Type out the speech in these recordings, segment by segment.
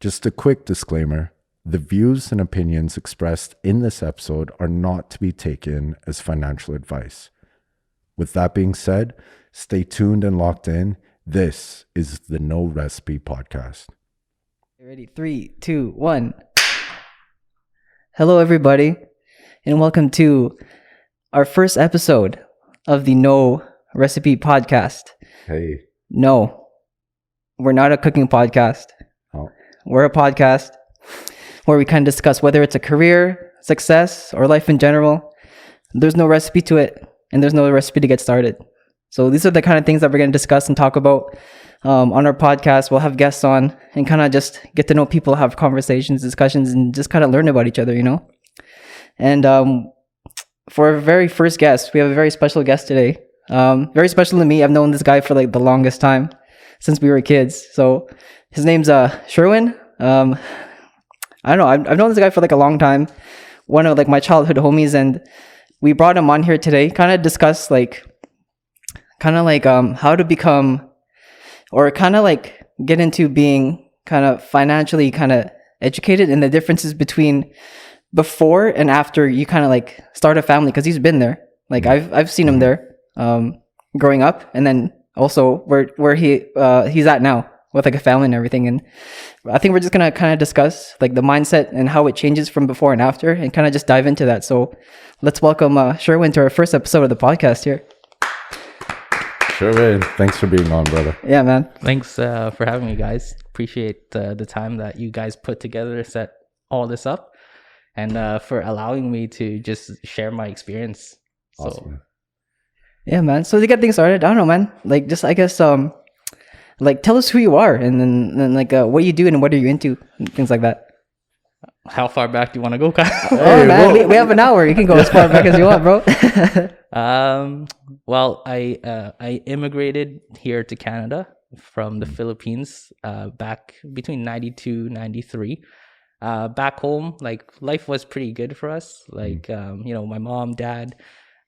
Just a quick disclaimer. The views and opinions expressed in this episode are not to be taken as financial advice. With that being said, stay tuned and locked in. This is the No Recipe Podcast. Ready? 3, 2, 1. Hello, everybody, and welcome to our first episode of the No Recipe Podcast. Hey. No, we're not a cooking podcast. Oh. We're a podcast where we kind of discuss whether it's a career, success, or life in general. There's no recipe to it, and there's no recipe to get started. So these are the kind of things that we're going to discuss and talk about on our podcast. We'll have guests on and kind of just get to know people, have conversations, discussions, and just kind of learn about each other, you know? And for our very first guest, we have a very special guest today. Very special to me. I've known this guy for like the longest time, since we were kids. So his name's Cherwin. I don't know. I've known this guy for like a long time. One of like my childhood homies, and we brought him on here today, kind of discuss how to become, or kind of like get into being kind of financially kind of educated, and the differences between before and after you kind of like start a family, because he's been there. Like I've seen him there growing up, and then also where he's at now with like a family and everything. And I think we're just gonna kind of discuss like the mindset and how it changes from before and after, and kind of just dive into that. So let's welcome Cherwin to our first episode of the podcast here. Cherwin, thanks for being on, brother. Yeah, man. Thanks for having me, guys. Appreciate the time that you guys put together to set all this up, and for allowing me to just share my experience. Awesome. Yeah, man. So to get things started, I don't know, man. Like, just I guess like tell us who you are, and then like what you do and what are you into, and things like that. How far back do you want to go, Kyle? Oh man, we have an hour. You can go as far back as you want, bro. Well, I immigrated here to Canada from the Philippines back between 92, 93. Back home, like life was pretty good for us. Like my mom, dad,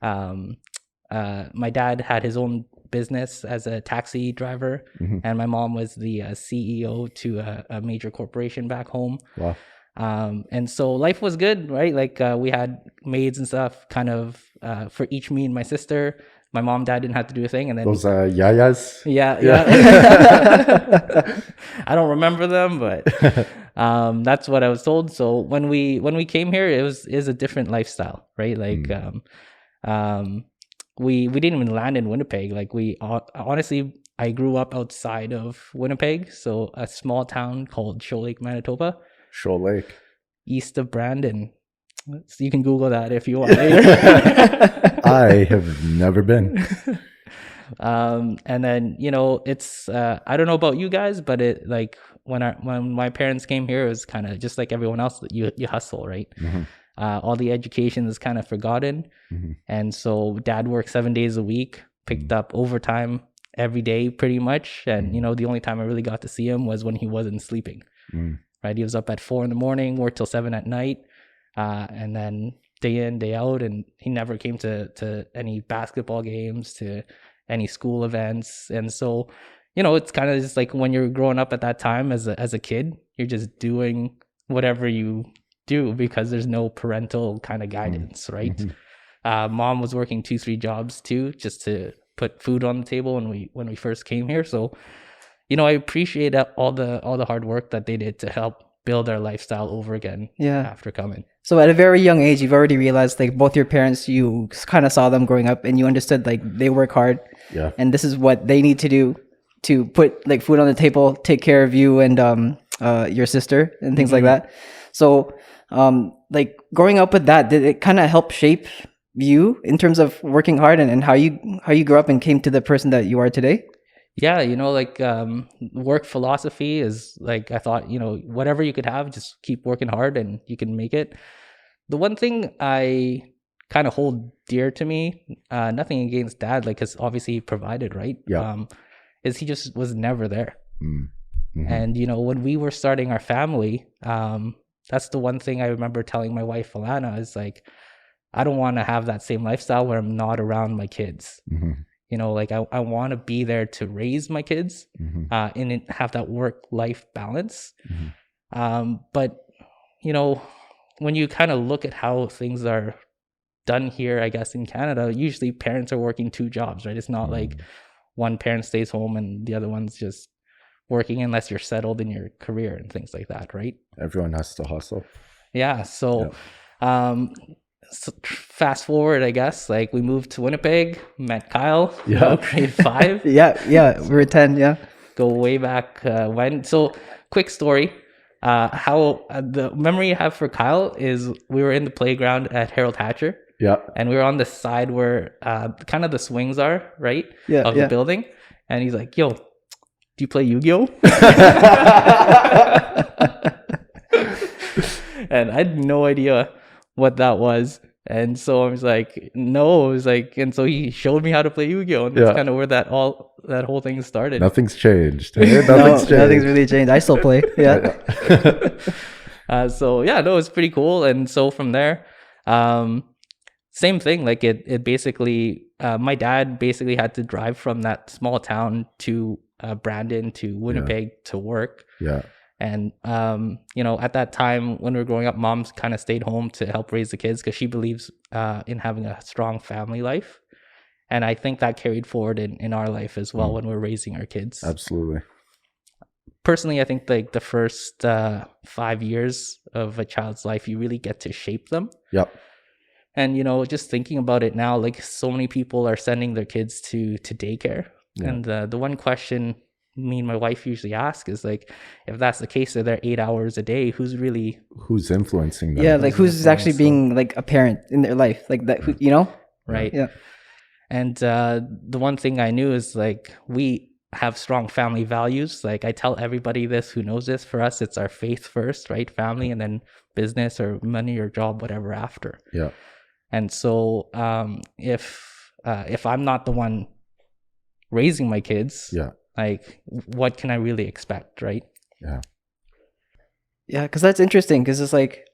my dad had his own business as a taxi driver, and my mom was the CEO to a major corporation back home. Wow. And so life was good, right? Like we had maids and stuff kind of for each me and my sister. My mom, dad didn't have to do a thing. And then those yayas. Yeah. I don't remember them, but that's what I was told. So when we came here, is a different lifestyle, right? Like we didn't even land in Winnipeg. Like honestly, I grew up outside of Winnipeg, so a small town called Shoal Lake, Manitoba. Shoal Lake, east of Brandon. So you can Google that if you want later. I have never been. And then it's I don't know about you guys, but it like when my parents came here, it was kind of just like everyone else. You hustle, right? All the education is kind of forgotten, and so dad worked 7 days a week, picked up overtime every day pretty much, and the only time I really got to see him was when he wasn't sleeping. Right, he was up at 4 a.m, worked till 7 at night, and then day in, day out, and he never came to any basketball games, to any school events. And so, it's kind of just like when you're growing up at that time as a kid, you're just doing whatever you do because there's no parental kind of guidance, right? Mom was working 2-3 jobs too, just to put food on the table when we first came here. So I appreciate all the hard work that they did to help build our lifestyle over again after coming. So at a very young age, you've already realized like both your parents, you kind of saw them growing up and you understood like they work hard. Yeah. And this is what they need to do to put like food on the table, take care of you and your sister and things like that. So like growing up with that, did it kind of help shape you in terms of working hard and how you grew up and came to the person that you are today? Yeah, work philosophy is like, I thought, whatever you could have, just keep working hard and you can make it. The one thing I kind of hold dear to me, nothing against dad, like, cause obviously he provided, right? Yeah. Is he just was never there. And, when we were starting our family, that's the one thing I remember telling my wife, Alana, is like, I don't want to have that same lifestyle where I'm not around my kids. I want to be there to raise my kids and have that work-life balance. But you know, when you kind of look at how things are done here, I guess in Canada, usually parents are working 2 jobs, right? It's not like one parent stays home and the other one's just working unless you're settled in your career and things like that, right? Everyone has to hustle. Yeah. So, fast forward, I guess, like we moved to Winnipeg, met Kyle, grade 5. Yeah, we were 10. Yeah. Go way back when. So, quick story. How the memory I have for Kyle is we were in the playground at Harold Hatcher. Yeah. And we were on the side where kind of the swings are, right? Yeah, of the building. And he's like, yo, do you play Yu-Gi-Oh? And I had no idea what that was. And so I was like, no. I was like, and so he showed me how to play Yu-Gi-Oh! And that's kind of where that whole thing started. Nothing's changed. Nothing's really changed. I still play. Yeah. So yeah, no, it's pretty cool. And so from there, same thing. Like it basically, my dad basically had to drive from that small town to Brandon to Winnipeg to work. Yeah. And, at that time when we were growing up, mom kind of stayed home to help raise the kids because she believes in having a strong family life. And I think that carried forward in our life as well when we're raising our kids. Absolutely. Personally, I think like the first 5 years of a child's life, you really get to shape them. Yep. And, just thinking about it now, like so many people are sending their kids to daycare. Yeah. And the one question me and my wife usually ask is like, if that's the case, they're there 8 hours a day, who's influencing them? Yeah, like who's actually being like a parent in their life, like that, right? Yeah. And the one thing I knew is like we have strong family values. Like I tell everybody this who knows this. For us, it's our faith first, right? Family, and then business or money or job, whatever after. Yeah. And so if I'm not the one raising my kids, like what can I really expect, right? Yeah, because that's interesting, because it's like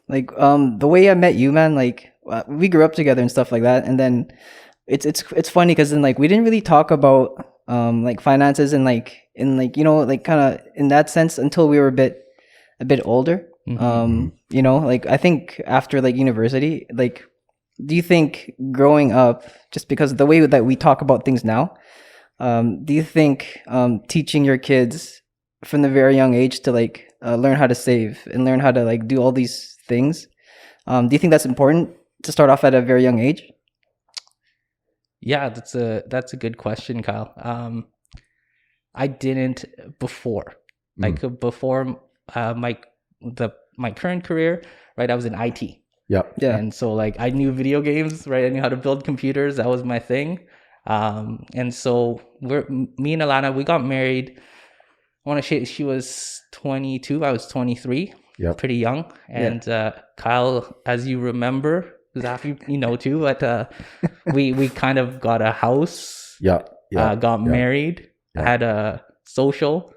the way I met you, man, like we grew up together and stuff like that, and then it's funny because then like we didn't really talk about like finances and like in like like kind of in that sense until we were a bit older. Like I think after like university, like do you think growing up, just because of the way that we talk about things now, do you think teaching your kids from the very young age to like learn how to save and learn how to like do all these things, do you think that's important to start off at a very young age? Yeah, that's a good question, Kyle. I didn't before, before my current career, right? I was in IT. Yeah. And so like I knew video games, right? I knew how to build computers. That was my thing. And so me and Alana, we got married. I want to say she was 22. I was 23. Yep. Pretty young. And Kyle, as you remember, Zaf, you know too, but we kind of got a house. Got married. Had a social.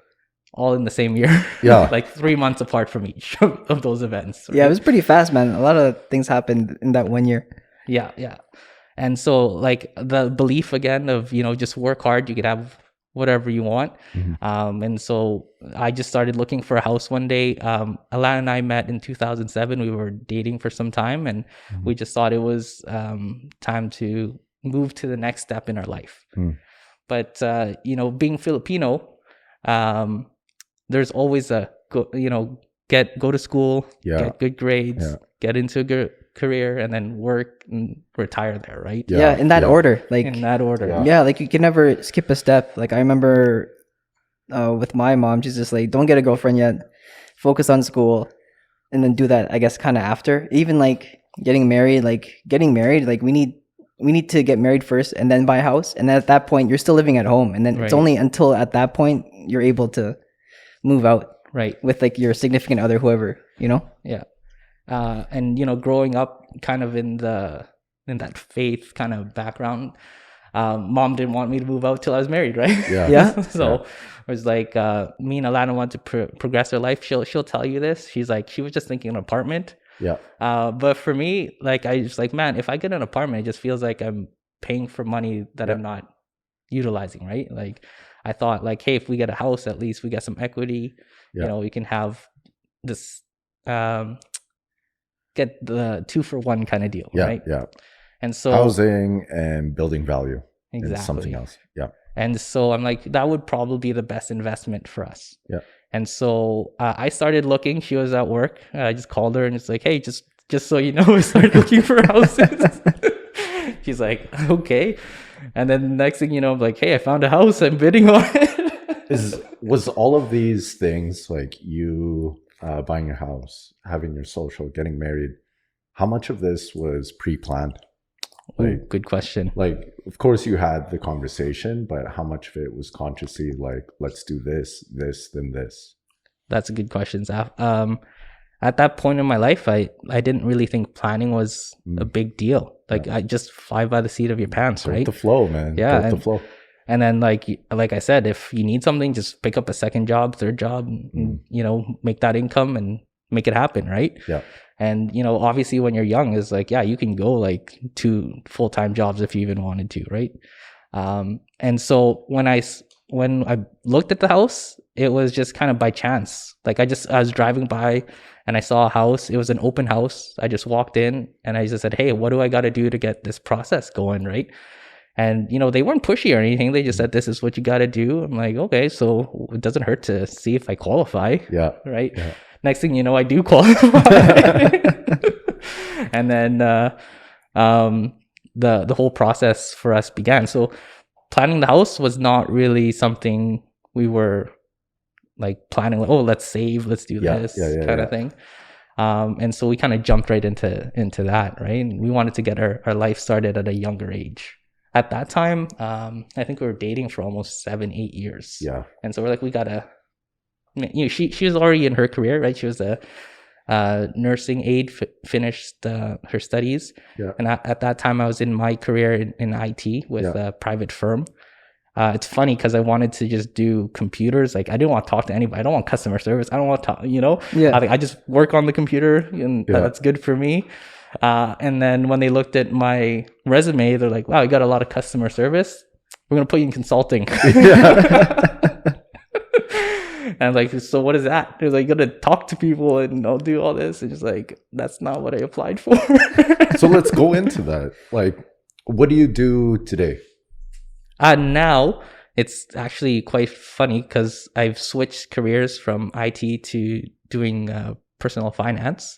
All in the same year. Yeah. Like 3 months apart from each of those events. Right? Yeah, it was pretty fast, man. A lot of things happened in that 1 year. Yeah. And so like the belief again of, just work hard, you could have whatever you want. And so I just started looking for a house one day. Alana and I met in 2007. We were dating for some time, and we just thought it was time to move to the next step in our life. But, being Filipino, there's always go to school, get good grades, get into a good career, and then work and retire there, right? Yeah, in that order. Like in that order. Yeah, like you can never skip a step. Like I remember with my mom, she's just like, don't get a girlfriend yet, focus on school, and then do that, I guess, kind of after. Even like getting married, like we need to get married first and then buy a house, and then at that point you're still living at home, and then it's only until at that point you're able to move out, right, with like your significant other, whoever, and growing up kind of in that faith kind of background, mom didn't want me to move out till I was married, right? So it was like me and Alana want to progress her life. She'll tell you this. She's like, she was just thinking an apartment. But for me, like I just like, man, if I get an apartment, it just feels like I'm paying for money that I'm not utilizing, right? Like I thought like, hey, if we get a house, at least we get some equity. We can have this get the 2-for-1 kind of deal, Yeah, right? yeah. And so Housing and building value in Exactly. something else. Yeah. And so I'm like, that would probably be the best investment for us. Yeah. And so I started looking. She was at work. I just called her and it's like, hey, just so you know, we started looking for houses. She's like, okay. And then the next thing you know, I'm like, hey, I found a house. I'm bidding on it. Was all of these things, like you buying a house, having your social, getting married, how much of this was pre-planned? Ooh, good question. Like, of course you had the conversation, but how much of it was consciously like, let's do this, then this? That's a good question, Zaf. At that point in my life, I didn't really think planning was a big deal. Like I just fly by the seat of your pants, Go right? with the flow, man. Yeah, Go with the flow. And then like I said, if you need something, just pick up a second job, third job, and, you know, make that income and make it happen, right? Yeah. And, you know, obviously when you're young, it's like, yeah, you can go like 2 full-time jobs if you even wanted to, right? And so when I looked at the house, it was just kind of by chance. Like I was driving by and I saw a house. It was an open house. I just walked in and I just said, hey, what do I got to do to get this process going, right? And, you know, they weren't pushy or anything. They just said, this is what you got to do. I'm like, okay, so it doesn't hurt to see if I qualify. Yeah. Right. Yeah. Next thing you know, I do qualify. And then the whole process for us began. So planning the house was not really something we were like planning, like, oh, let's save, let's do this kind of thing. And so we kind of jumped right into that, right? And we wanted to get our life started at a younger age. At that time, I think we were dating for almost 7-8 years. Yeah. And so we're like, we gotta, you know, she was already in her career, right? She was a nursing aide, finished her studies. Yeah. And at that time, I was in my career in IT with a private firm. It's funny because I wanted to just do computers. Like I didn't want to talk to anybody. I don't want customer service. I don't want to talk, you know? Yeah. I just work on the computer and that's good for me. And then when they looked at my resume, they're like, wow, you got a lot of customer service. We're going to put you in consulting. And I'm like, so what is that? They're like, you got to talk to people and I'll do all this. And just like, that's not what I applied for. So let's go into that. Like, what do you do today? Now it's actually quite funny because I've switched careers from IT to doing personal finance.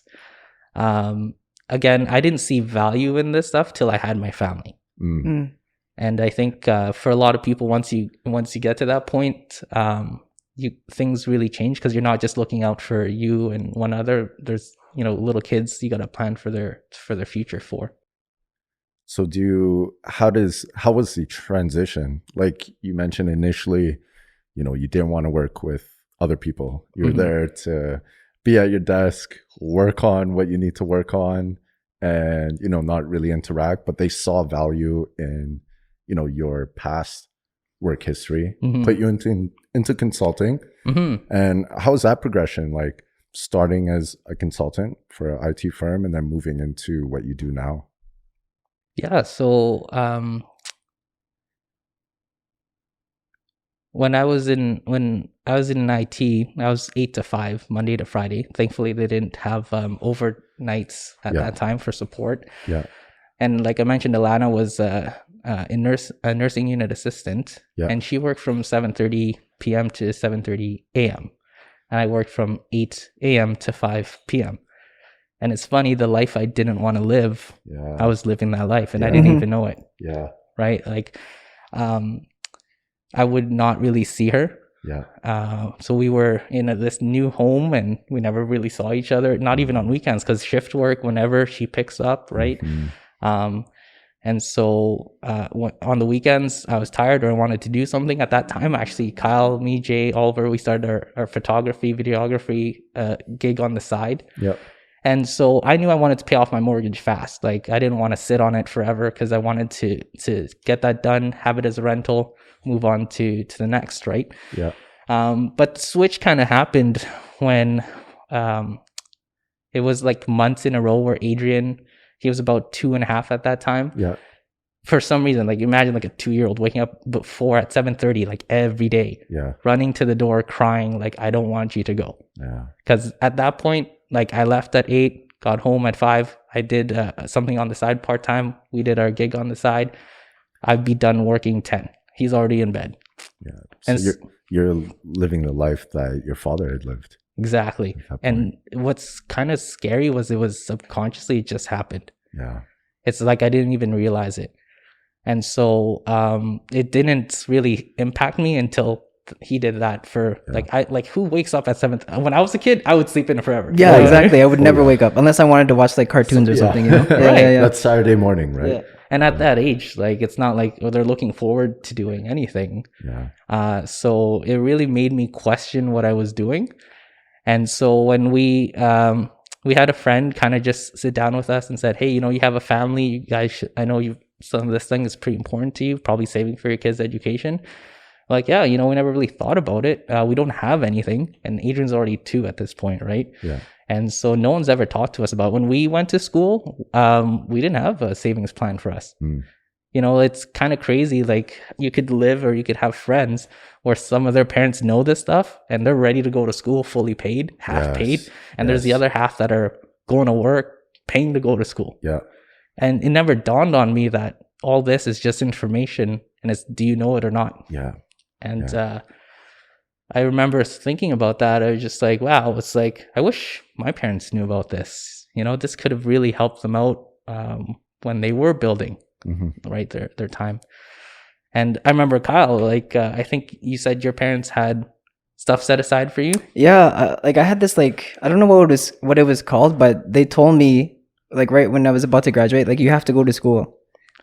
Again, I didn't see value in this stuff till I had my family. And I think for a lot of people, once you get to that point, things really change because you're not just looking out for you and one other. There's, you know, little kids you got to plan for their future for. So how was the transition? Like you mentioned initially, you know, you didn't want to work with other people. You were there to be at your desk, work on what you need to work on and, you know, not really interact, but they saw value in, you know, your past work history, put you into consulting. And how was that progression? Like starting as a consultant for an IT firm and then moving into what you do now? Yeah. So, when I was in IT, I was 8 to 5, Monday to Friday. Thankfully, they didn't have overnights at that time for support. Yeah. And like I mentioned, Alana was a nursing unit assistant, and she worked from 7:30 p.m. to 7:30 a.m. And I worked from 8 a.m. to 5 p.m. And it's funny, the life I didn't want to live, I was living that life, and I didn't even know it. Yeah. Right. Like, I would not really see her. Yeah. So we were in this new home and we never really saw each other, not even on weekends, because shift work, whenever she picks up, right? And so on the weekends, I was tired or I wanted to do something. At that time, actually, Kyle, me, Jay, Oliver, we started our photography, videography gig on the side. Yep. And so I knew I wanted to pay off my mortgage fast. Like I didn't want to sit on it forever because I wanted to get that done, have it as a rental, move on to the next, right? Yeah. But the switch kind of happened when it was like months in a row where Adrian, he was about 2.5 at that time. Yeah. for some reason, like imagine like a 2-year-old waking up before at 7:30, like every day, Yeah. running to the door, crying, like, I don't want you to go. Yeah. Because at that point, like I left at 8, got home at 5. I did something on the side part-time. We did our gig on the side. I'd be done working 10. He's already in bed. Yeah. So And you're living the life that your father had lived. exactly. At that And what's kind of scary was it was subconsciously, it just happened. Yeah. It's like I didn't even realize it. And so it didn't really impact me until he did that for like who wakes up at 7? When I was a kid, I would sleep in forever. Yeah, You know? exactly. I would never wake up unless I wanted to watch like cartoons or something, you know? Yeah, Right. yeah, yeah. That's Saturday morning, right? Yeah. And at that age, like it's not like they're looking forward to doing anything. Yeah. So it really made me question what I was doing. And so when we had a friend kind of just sit down with us and said, hey, you know, you have a family, you guys should, I know you, some of this thing is pretty important to you, probably saving for your kids' education. Like, yeah, you know, we never really thought about it. We don't have anything. And Adrian's already 2 at this point, right? Yeah. And so no one's ever talked to us about it. When we went to school, we didn't have a savings plan for us. You know, it's kind of crazy. Like you could live or you could have friends where some of their parents know this stuff and they're ready to go to school fully paid, half paid. And there's the other half that are going to work, paying to go to school. Yeah. And it never dawned on me that all this is just information and it's, do you know it or not? Yeah. And I remember thinking about that. I was just like, wow, it's like, I wish my parents knew about this. You know, this could have really helped them out when they were building, right, their time. And I remember, Kyle, like, I think you said your parents had stuff set aside for you. Yeah, like I had this like, I don't know what it was called, but they told me like right when I was about to graduate, like you have to go to school.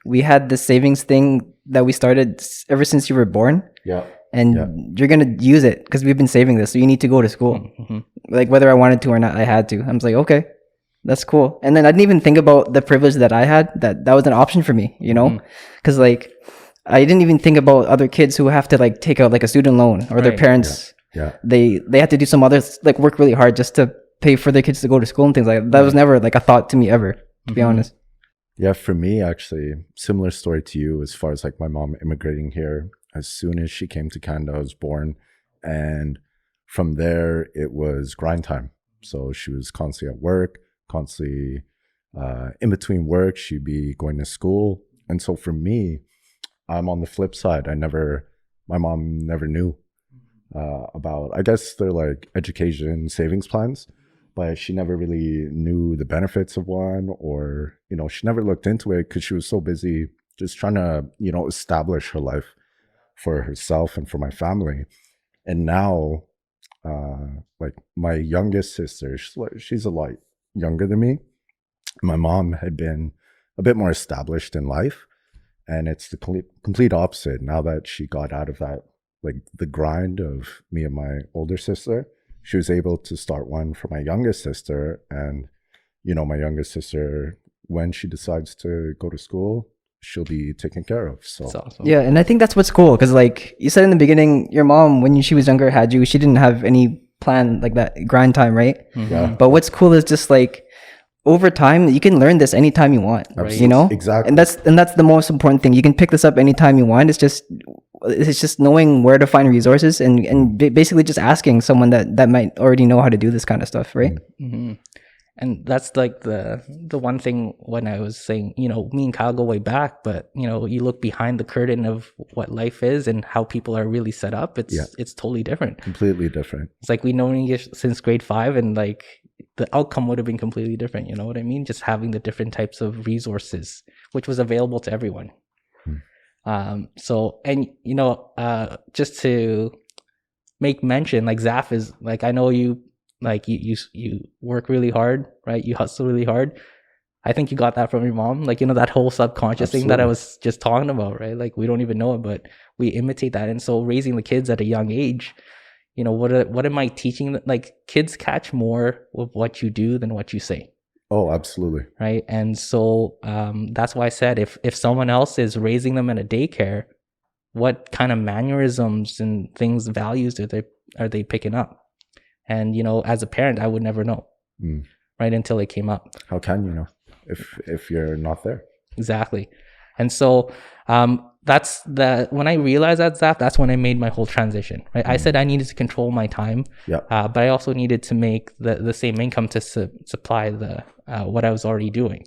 We had this savings thing that we started ever since you were born. Yeah. And you're going to use it because we've been saving this. So you need to go to school. Like whether I wanted to or not, I had to. I was like, okay, that's cool. And then I didn't even think about the privilege that I had, that was an option for me, you know? Because like I didn't even think about other kids who have to like take out like a student loan or their parents. They have to do some other, like work really hard just to pay for their kids to go to school and things like that. That was never like a thought to me ever, to be honest. Yeah, for me, actually, similar story to you as far as like my mom immigrating here. As soon as she came to Canada, I was born. And from there, it was grind time. So she was constantly at work, constantly in between work, she'd be going to school. And so for me, I'm on the flip side. My mom never knew about, I guess they're like education savings plans, but she never really knew the benefits of one, or, you know, she never looked into it because she was so busy just trying to, you know, establish her life for herself and for my family. And now, like my youngest sister, she's a lot younger than me. My mom had been a bit more established in life, and it's the complete opposite. Now that she got out of that, like the grind of me and my older sister, she was able to start one for my youngest sister. And, you know, my youngest sister, when she decides to go to school, she'll be taken care of. So awesome. Yeah, and I think that's what's cool because like you said in the beginning, your mom, when she was younger, she didn't have any plan like that grind time, right? Yeah. But what's cool is just like over time, you can learn this anytime you want, you know? Exactly. And that's the most important thing. You can pick this up anytime you want. It's just knowing where to find resources and basically just asking someone that might already know how to do this kind of stuff, right? And that's like the one thing when I was saying, you know, me and Kyle go way back, but you know, you look behind the curtain of what life is and how people are really set up. It's totally different. Completely different. It's like we know English since grade 5, and like the outcome would have been completely different. You know what I mean? Just having the different types of resources, which was available to everyone. So, and you know, just to make mention, like Zaf is like, I know you, like you work really hard, right? You hustle really hard. I think you got that from your mom, like, you know, that whole subconscious thing that I was just talking about, right? Like we don't even know it, but we imitate that. And so raising the kids at a young age, you know, what am I teaching? Like kids catch more with what you do than what you say. Oh, absolutely. Right. And so that's why I said if someone else is raising them in a daycare, what kind of mannerisms and things, values are they picking up? And, you know, as a parent, I would never know, right, until it came up. How can you know if you're not there? Exactly. And so when I realized that's when I made my whole transition, right? I said I needed to control my time, but I also needed to make the same income to supply what I was already doing.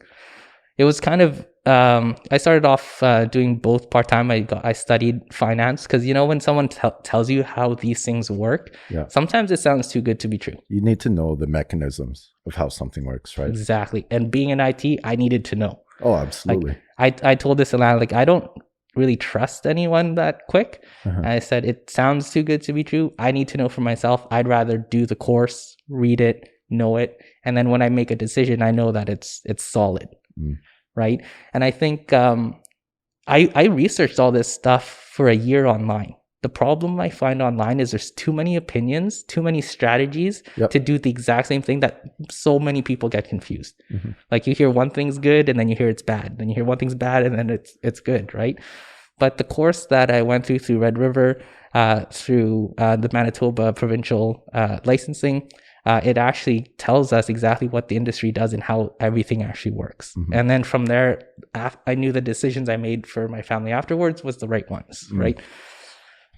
It was kind of, I started off doing both part-time. I studied finance because, when someone tells you how these things work, sometimes it sounds too good to be true. You need to know the mechanisms of how something works, right? Exactly. And being in IT, I needed to know. Oh, absolutely. I told this Alana, I don't really trust anyone that quick. I said, it sounds too good to be true. I need to know for myself. I'd rather do the course, read it, know it. And then when I make a decision, I know that it's solid. Right. And I think I researched all this stuff for a year online. The problem I find online is there's too many opinions, too many strategies to do the exact same thing that so many people get confused. Like you hear one thing's good and then you hear it's bad. Then you hear one thing's bad and then it's good, right? But the course that I went through Red River, through the Manitoba provincial licensing, it actually tells us exactly what the industry does and how everything actually works. And then from there, I knew the decisions I made for my family afterwards was the right ones, right?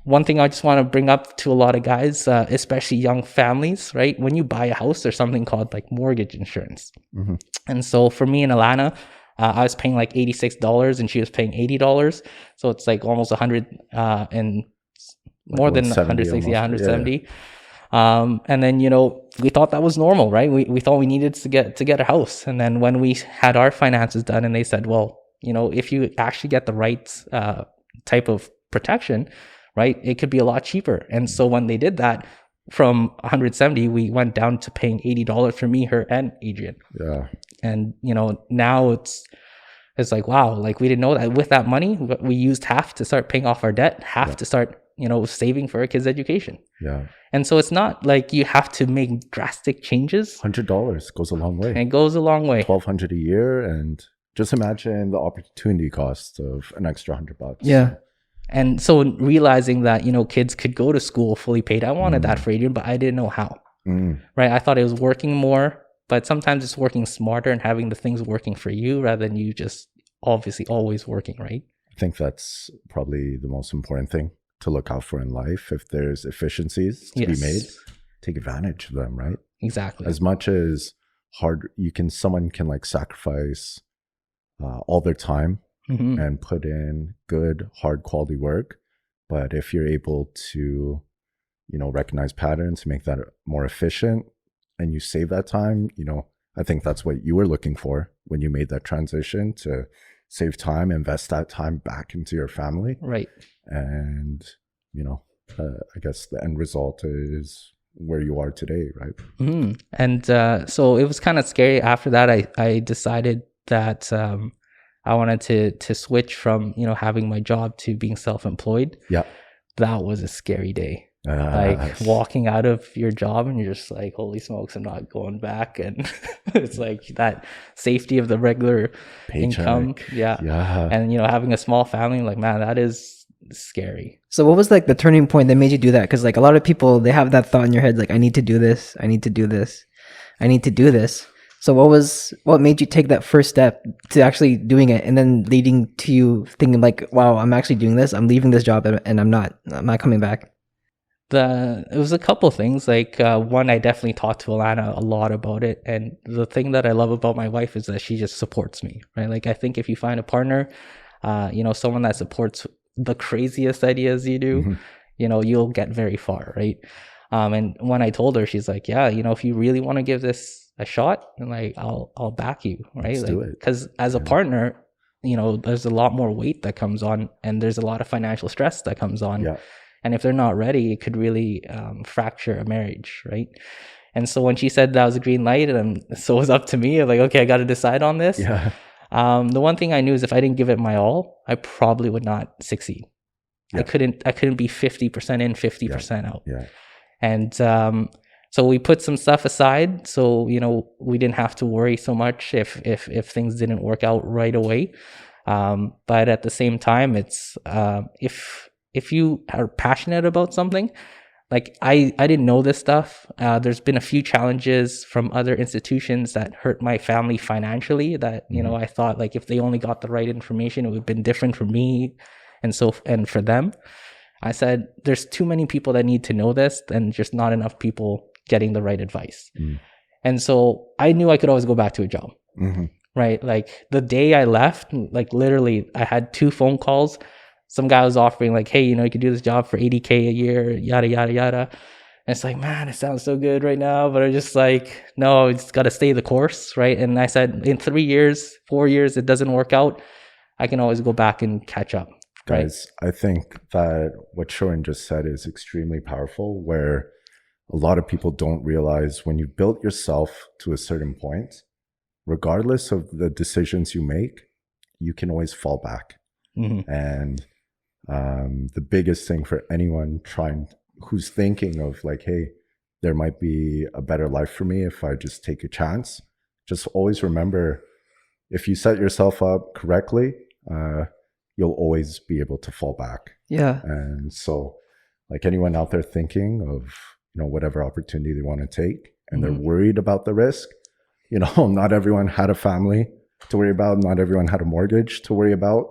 One thing I just want to bring up to a lot of guys, especially young families, right? When you buy a house, there's something called like mortgage insurance. And so for me and Alana, I was paying like $86 and she was paying $80. So it's like almost 100 and more than 160, 170. And then, we thought that was normal, right? We thought we needed to get a house. And then when we had our finances done and they said, well, if you actually get the right type of protection, right, it could be a lot cheaper. And so when they did that, from 170, we went down to paying $80 for me, her, and Adrian. Yeah. And, now it's like, wow, like we didn't know that with that money, we used half to start paying off our debt, half to start, saving for our kids' education. Yeah. And so it's not like you have to make drastic changes. $100 goes a long way. It goes a long way. $1,200 a year. And just imagine the opportunity cost of an extra $100. Yeah. And so realizing that, kids could go to school fully paid, I wanted that for Adrian, but I didn't know how, right? I thought it was working more, but sometimes it's working smarter and having the things working for you rather than you just obviously always working, right? I think that's probably the most important thing to look out for in life. If there's efficiencies to be made, take advantage of them, right? Exactly. As much as someone can like sacrifice all their time and put in good, hard quality work. But if you're able to, recognize patterns, make that more efficient, and you save that time, I think that's what you were looking for when you made that transition to save time, invest that time back into your family. Right. And, I guess the end result is where you are today, right? And so it was kind of scary. After that, I decided that I wanted to switch from, having my job to being self-employed. Yeah. That was a scary day. Like walking out of your job and you're just like, holy smokes, I'm not going back. And it's like that safety of the regular income. Yeah. And, having a small family, like, man, that is scary. So what was like the turning point that made you do that? Because like a lot of people, they have that thought in your head, like, I need to do this. I need to do this. I need to do this. So what made you take that first step to actually doing it and then leading to you thinking like, wow, I'm actually doing this. I'm leaving this job and I'm not coming back. It was a couple things. Like one, I definitely talked to Alana a lot about it. And the thing that I love about my wife is that she just supports me, right? Like I think if you find a partner, someone that supports the craziest ideas you do, you'll get very far, right? And when I told her, she's like, yeah, if you really want to give this a shot, and like I'll back you, right? Let's do it. Because as a partner, there's a lot more weight that comes on, and there's a lot of financial stress that comes on. Yeah. And if they're not ready, it could really fracture a marriage, right? And so when she said that was a green light, and so it was up to me, I'm like, okay, I got to decide on this. Yeah. The one thing I knew is if I didn't give it my all, I probably would not succeed. Yeah. I couldn't be 50% in, 50% out. Yeah. And so we put some stuff aside, so we didn't have to worry so much if things didn't work out right away. But at the same time, it's if you are passionate about something, like I didn't know this stuff. There's been a few challenges from other institutions that hurt my family financially that, you know, I thought like if they only got the right information, it would have been different for me and for them. I said, there's too many people that need to know this and just not enough people getting the right advice. And so I knew I could always go back to a job, right? Like the day I left, like literally I had 2 phone calls. Some guy was offering like, hey, you know, you could do this job for $80K a year, yada, yada, yada. And it's like, man, it sounds so good right now. But I'm just like, no, it's got to stay the course, right? And I said, in 3 years, 4 years, it doesn't work out, I can always go back and catch up. Guys, right? I think that what Cherwin just said is extremely powerful, where a lot of people don't realize when you've built yourself to a certain point, regardless of the decisions you make, you can always fall back. And the biggest thing for anyone who's thinking of like, hey, there might be a better life for me if I just take a chance, just always remember, if you set yourself up correctly, you'll always be able to fall back. Yeah. And so like anyone out there thinking of, you know, whatever opportunity they want to take and they're worried about the risk, you know, not everyone had a family to worry about, not everyone had a mortgage to worry about.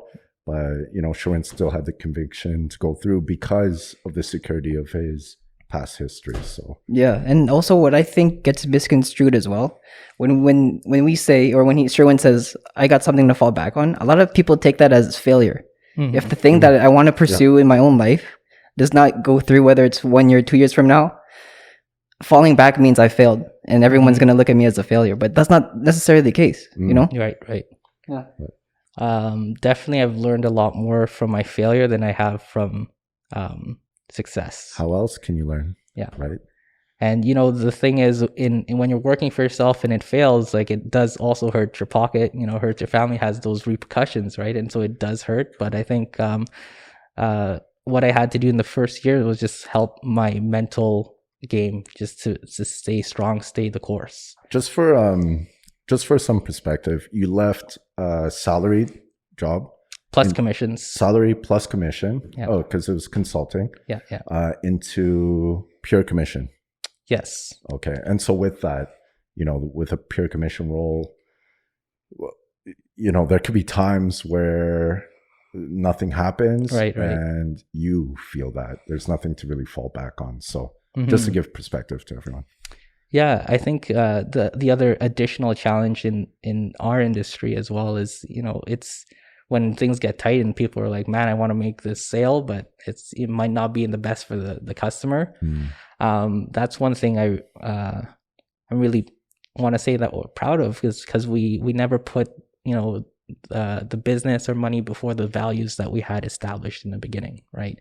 But, you know, Cherwin still had the conviction to go through because of the security of his past history. So yeah, and also what I think gets misconstrued as well, when we say, or when Cherwin says, I got something to fall back on, a lot of people take that as failure. If the thing that I want to pursue in my own life does not go through, whether it's 1 year, 2 years from now, falling back means I failed, and everyone's going to look at me as a failure. But that's not necessarily the case, you know? Right. Yeah. Definitely I've learned a lot more from my failure than I have from success. how else can you learn? Yeah. Right. And you know, the thing is, in when you're working for yourself and it fails, like it does also hurt your pocket, you know, hurt your family, has those repercussions, right? And so it does hurt. But I think what I had to do in the first year was just help my mental game, just to stay strong, stay the course. Just for some perspective, you left a salaried job Plus commissions. salary plus commission. Yeah. Oh, because it was consulting. Yeah. Into pure commission. Yes. Okay. And so with that, you know, with a pure commission role, you know, there could be times where nothing happens, Right. and you feel that there's nothing to really fall back on. So just to give perspective to everyone. Yeah, I think the other additional challenge in our industry as well is, you know, it's when things get tight and people are like, man, I want to make this sale, but it might not be in the best for the customer. That's one thing I really want to say that we're proud of, because we never put, you know, the business or money before the values that we had established in the beginning, right?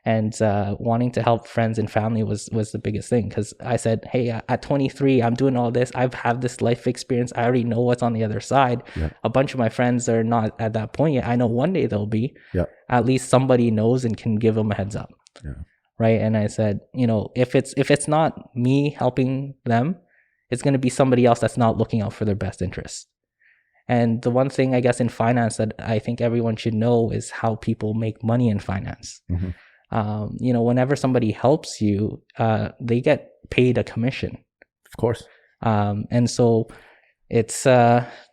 And wanting to help friends and family was the biggest thing, because I said, hey, at 23, I'm doing all this. I've had this life experience. I already know what's on the other side. Yeah. A bunch of my friends are not at that point yet. I know one day they'll be. Yeah. At least somebody knows and can give them a heads up. Yeah. Right. And I said, you know, if it's not me helping them, it's going to be somebody else that's not looking out for their best interest. And the one thing, I guess, in finance that I think everyone should know is how people make money in finance. You know, whenever somebody helps you, they get paid a commission. Of course. And so it's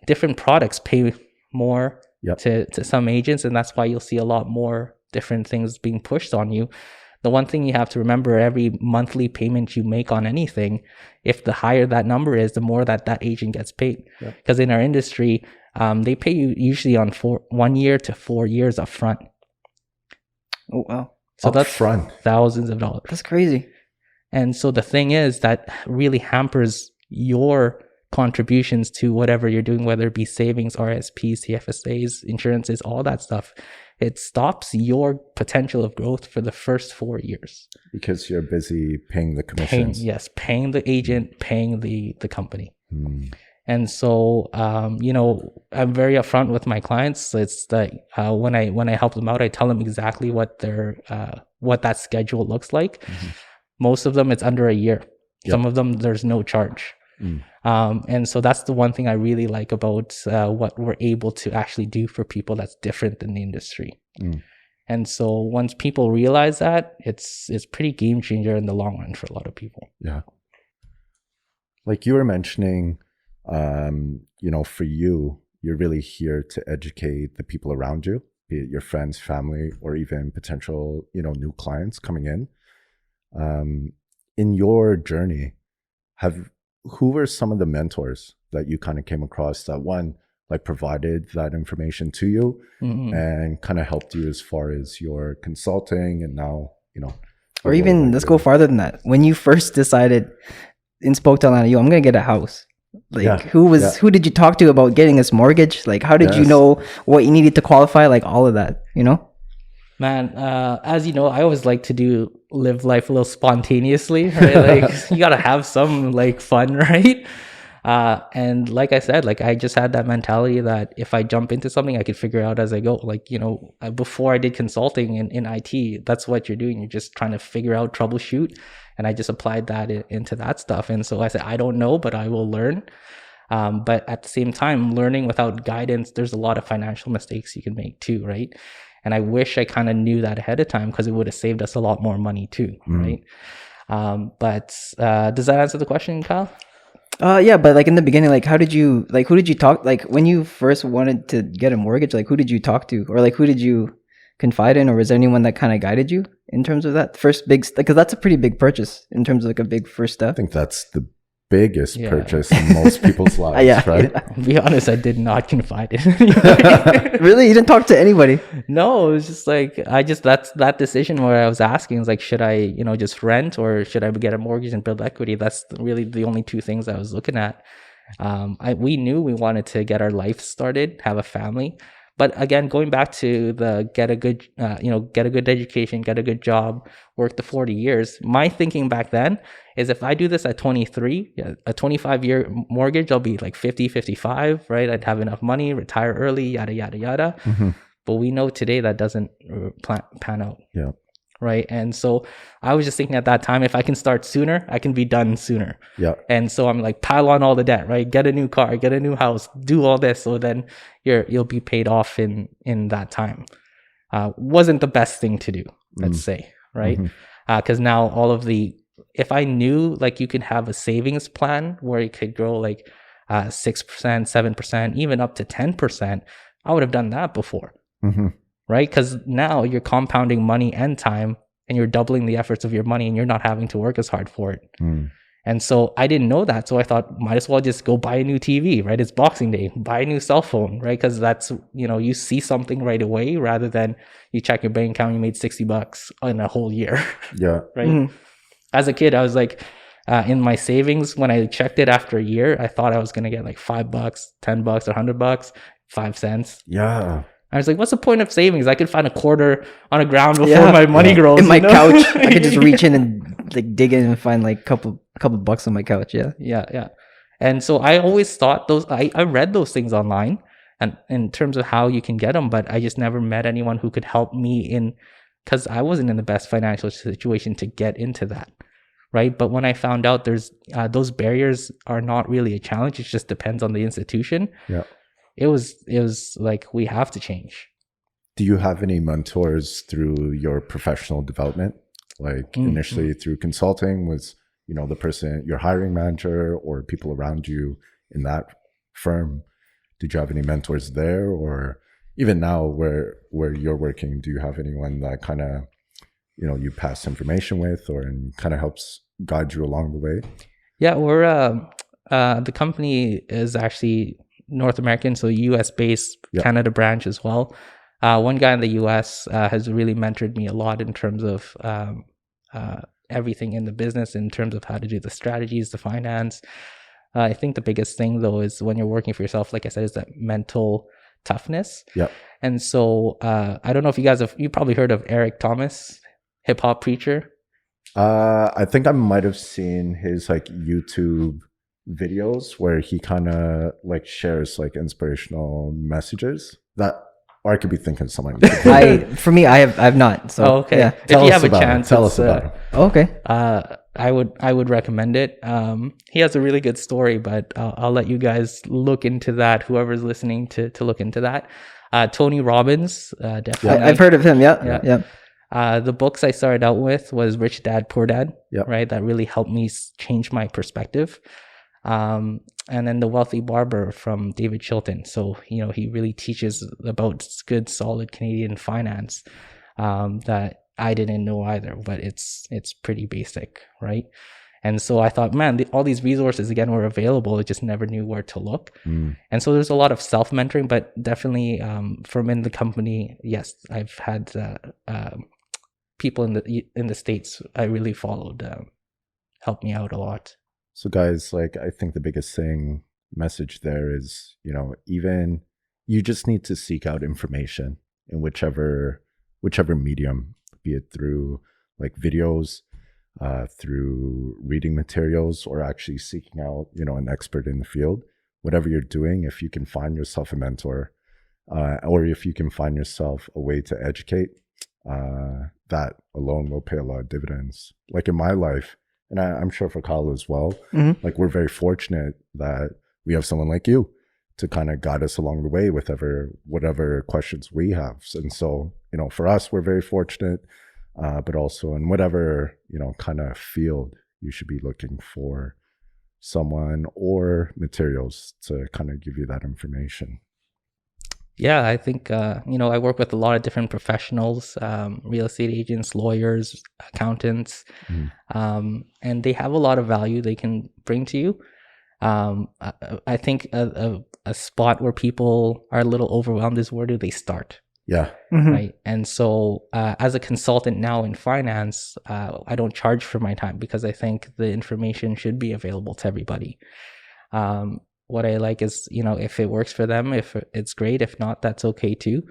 different products pay more to some agents, and that's why you'll see a lot more different things being pushed on you. The one thing you have to remember, every monthly payment you make on anything, if the higher that number is, the more that agent gets paid. Because in our industry, they pay you usually on 1 year to 4 years up front. Oh, wow. So Up that's front. thousands of dollars. That's crazy. And so the thing is that really hampers your contributions to whatever you're doing, whether it be savings, RSPs, TFSAs, insurances, all that stuff. It stops your potential of growth for the first 4 years. Because you're busy paying the commissions. Paying the agent, paying the company. And so, you know, I'm very upfront with my clients. It's that when I help them out, I tell them exactly what what that schedule looks like. Most of them, it's under a year. Some of them, there's no charge. And so that's the one thing I really like about what we're able to actually do for people that's different than the industry. And so once people realize that, it's pretty game changer in the long run for a lot of people. Yeah. Like you were mentioning, for you, you're really here to educate the people around you, be it your friends, family, or even potential, new clients coming in. In your journey, who were some of the mentors that you kind of came across that provided that information to you and kind of helped you as far as your consulting and now, or even let's go farther than that. When you first decided in Spoketown, I'm going to get a house. Who did you talk to about getting this mortgage? Like, how did you know what you needed to qualify? Like all of that, Man, as you know, I always like to live life a little spontaneously, right? Like you gotta have some like fun, right? And like I said, like I just had that mentality that if I jump into something, I could figure it out as I go. Like, before I did consulting in IT, that's what you're doing. You're just trying to figure out, troubleshoot. And I just applied that into that stuff. And so I said, I don't know, but I will learn. But at the same time, learning without guidance, there's a lot of financial mistakes you can make too, right? And I wish I kind of knew that ahead of time because it would have saved us a lot more money too, right? But does that answer the question, Kyle? Yeah, but like in the beginning, like who did you talk, like when you first wanted to get a mortgage, like who did you talk to, or like who did you confide in, or was there anyone that kind of guided you in terms of that first big, because that's a pretty big purchase in terms of like a big first step? I think that's the biggest purchase in most people's lives, right? Yeah. To be honest, I did not confide in Really? You didn't talk to anybody? No, it was just like, that's that decision where I was asking is like, should I, just rent or should I get a mortgage and build equity? That's really the only two things I was looking at. We knew we wanted to get our life started, have a family. But again, going back to the get a good education, get a good job, work the 40 years. My thinking back then is if I do this at 23, a 25-year mortgage, I'll be like 50, 55, right? I'd have enough money, retire early, yada, yada, yada. But we know today that doesn't pan out. Yeah. Right. And so I was just thinking at that time, if I can start sooner, I can be done sooner. Yeah. And so I'm like, pile on all the debt, right? Get a new car, get a new house, do all this. So then you'll be paid off in that time. Wasn't the best thing to do, let's say, right? Because now if I knew like you could have a savings plan where it could grow like 6%, 7%, even up to 10%, I would have done that before. Right? Because now you're compounding money and time and you're doubling the efforts of your money and you're not having to work as hard for it. And so I didn't know that. So I thought, might as well just go buy a new TV, right? It's Boxing Day, buy a new cell phone, right? Because that's, you see something right away rather than you check your bank account, you made $60 in a whole year. Yeah. Right? As a kid, I was like, in my savings, when I checked it after a year, I thought I was going to get like $5, $10, $100, 5 cents. Yeah. I was like, what's the point of savings? I could find a quarter on the ground before my money grows. In my couch, I could just reach in and like dig in and find like a couple bucks on my couch. Yeah. And so I always thought I read those things online and in terms of how you can get them, but I just never met anyone who could help me because I wasn't in the best financial situation to get into that. Right. But when I found out there's those barriers are not really a challenge. It just depends on the institution. Yeah. It was like, we have to change. Do you have any mentors through your professional development? Like initially through consulting, was, the person, your hiring manager or people around you in that firm? Did you have any mentors there? Or even now where you're working, do you have anyone that kind of, you pass information with or kind of helps guide you along the way? Yeah, we're the company is actually North American, so US based, Canada branch as well. One guy in the US has really mentored me a lot in terms of everything in the business, in terms of how to do the strategies, the finance. I think the biggest thing though is when you're working for yourself, like I said, is that mental toughness. Yeah. And so I don't know if you probably heard of Eric Thomas, hip hop preacher. I think I might have seen his like YouTube videos where he kind of like shares like inspirational messages that, or I could be thinking someone. For me, I have not. So okay. yeah. If you have a chance, tell us about it. Okay. I would recommend it. He has a really good story, but I'll let you guys look into that. Whoever's listening to look into that. Tony Robbins, definitely. I've heard of him. Yeah. The books I started out with was Rich Dad Poor Dad, Yep. right? That really helped me change my perspective. And then The Wealthy Barber from David Chilton. So, he really teaches about good, solid Canadian finance that I didn't know either, but it's pretty basic, right? And so I thought, man, all these resources again were available. I just never knew where to look. And so there's a lot of self-mentoring, but definitely from in the company, yes, I've had people in the States I really followed helped me out a lot. So guys, like, I think the biggest message there is, even you just need to seek out information in whichever medium, be it through like videos, through reading materials, or actually seeking out, an expert in the field. Whatever you're doing, if you can find yourself a mentor, or if you can find yourself a way to educate, that alone will pay a lot of dividends. Like in my life, and I'm sure for Kyle as well, like we're very fortunate that we have someone like you to kind of guide us along the way with whatever questions we have. And so, for us, we're very fortunate, but also in whatever, kind of field, you should be looking for someone or materials to kind of give you that information. Yeah, I think, I work with a lot of different professionals, real estate agents, lawyers, accountants, and they have a lot of value they can bring to you. I think a spot where people are a little overwhelmed is, where do they start? Yeah. Right. And so as a consultant now in finance, I don't charge for my time because I think the information should be available to everybody. What I like is, if it works for them, if it's great, if not, that's okay too.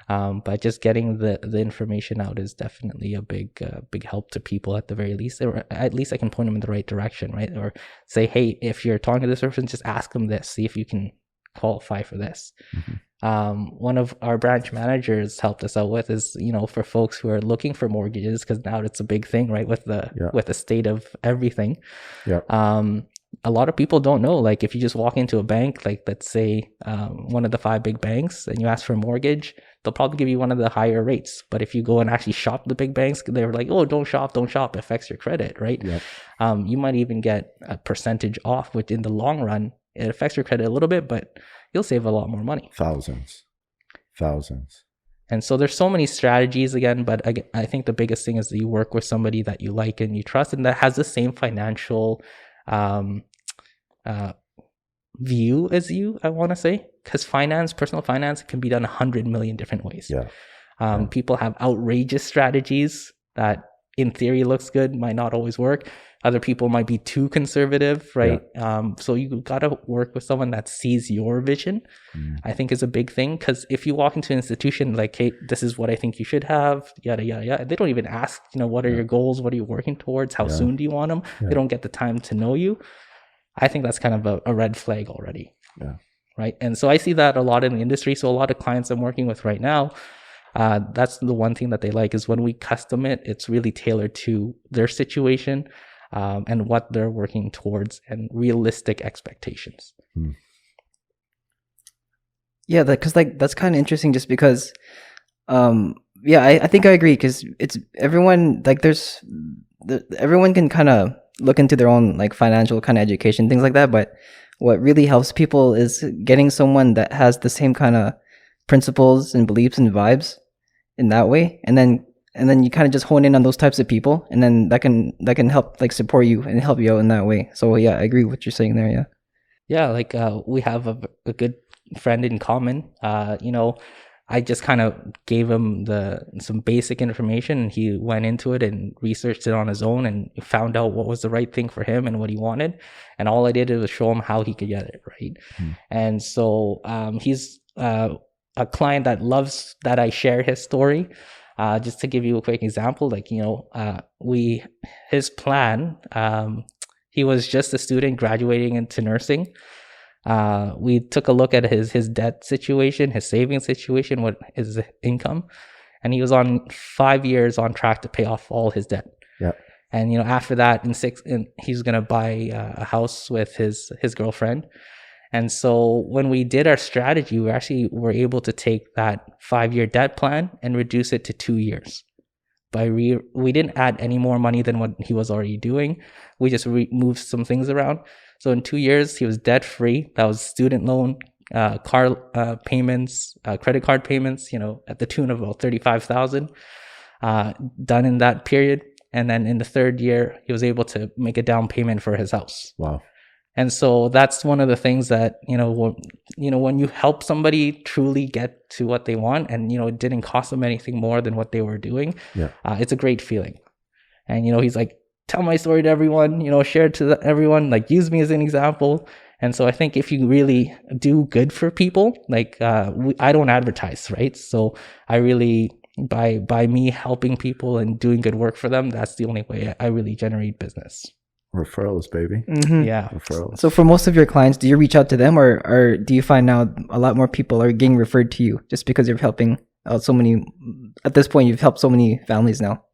But just getting the information out is definitely a big help to people at the very least. Or at least I can point them in the right direction, right? Or say, hey, if you're talking to this person, just ask them this, see if you can qualify for this. One of our branch managers helped us out with is, for folks who are looking for mortgages, because now it's a big thing, right? With the state of everything. Yeah. A lot of people don't know, like if you just walk into a bank, like let's say one of the 5 big banks, and you ask for a mortgage, they'll probably give you one of the higher rates. But if you go and actually shop the big banks, they're like, oh, don't shop, it affects your credit, right? Yep. You might even get a percentage off, which in the long run, it affects your credit a little bit, but you'll save a lot more money. Thousands. And so there's so many strategies again, but I think the biggest thing is that you work with somebody that you like and you trust, and that has the same financial view as you, I want to say, because personal finance can be done 100 million different ways. People have outrageous strategies that in theory looks good, might not always work. Other people might be too conservative, right? So you got to work with someone that sees your vision, I think is a big thing. Because if you walk into an institution like, hey, this is what I think you should have, yada, yada, yada. They don't even ask, what are your goals? What are you working towards? How soon do you want them? They don't get the time to know you. I think that's kind of a red flag already. Right. And so I see that a lot in the industry. So a lot of clients I'm working with right now, that's the one thing that they like is when we custom it, it's really tailored to their situation. And what they're working towards and realistic expectations. Yeah, because that's kind of interesting just because, I think I agree because it's everyone, everyone can kind of look into their own financial kind of education, things like that. But what really helps people is getting someone that has the same kind of principles and beliefs and vibes in that way. And then you kind of just hone in on those types of people, and then that can help support you and help you out in that way. So yeah, I agree with what you're saying there. We have a good friend in common. I just kind of gave him some basic information, and he went into it and researched it on his own and found out what was the right thing for him and what he wanted. And all I did was show him how he could get it right. And so he's a client that loves that I share his story. Just to give you a quick example, his plan, he was just a student graduating into nursing. We took a look at his debt situation, his savings situation, what his income, and he was on 5 years on track to pay off all his debt. And after that, he's gonna buy a house with his girlfriend. And so when we did our strategy, we actually were able to take that 5-year debt plan and reduce it to 2 years. We didn't add any more money than what he was already doing. We just moved some things around. So in 2 years, he was debt free. That was student loan, car payments, credit card payments, at the tune of about 35,000, done in that period. And then in the 3rd year, he was able to make a down payment for his house. Wow. And so that's one of the things that, when you help somebody truly get to what they want, and, it didn't cost them anything more than what they were doing. Yeah. It's a great feeling. And, he's like, tell my story to everyone, share it to everyone, like use me as an example. And so I think if you really do good for people, like, I don't advertise, right? So I really, by me helping people and doing good work for them, that's the only way I really generate business. Referrals, baby. Mm-hmm. Yeah. Referrals. So for most of your clients, do you reach out to them, or do you find now a lot more people are getting referred to you just because you're helping out so many? At this point, you've helped so many families now.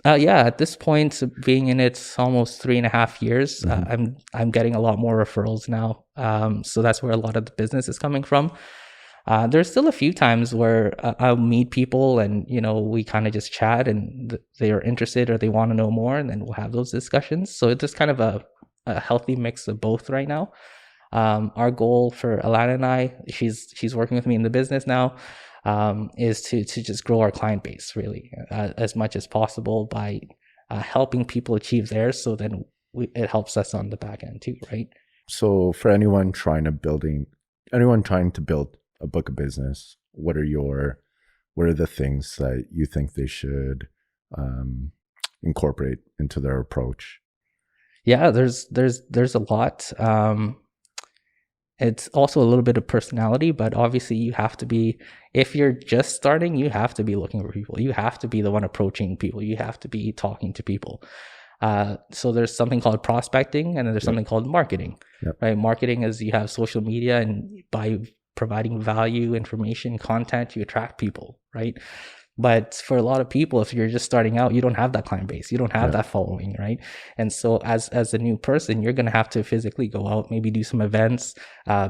Yeah, at this point, being in it almost 3.5 years, I'm getting a lot more referrals now. So that's where a lot of the business is coming from. There's still a few times where I'll meet people and, we kind of just chat and they are interested or they want to know more, and then we'll have those discussions. So it's just kind of a healthy mix of both right now. Our goal for Alana and I, she's working with me in the business now, is to just grow our client base really as much as possible by helping people achieve theirs. So then it helps us on the back end too, right? So for anyone trying to build a book of business, what are the things that you think they should incorporate into their approach? Yeah, there's a lot. It's also a little bit of personality, but obviously you have to be, if you're just starting, you have to be looking for people. You have to be the one approaching people. You have to be talking to people. So there's something called prospecting, and then there's something called marketing, right? Marketing is you have social media, and by providing value, information, content, you attract people, right? But for a lot of people, if you're just starting out, you don't have that client base, you don't have that following, right? And so as a new person, you're going to have to physically go out, maybe do some events,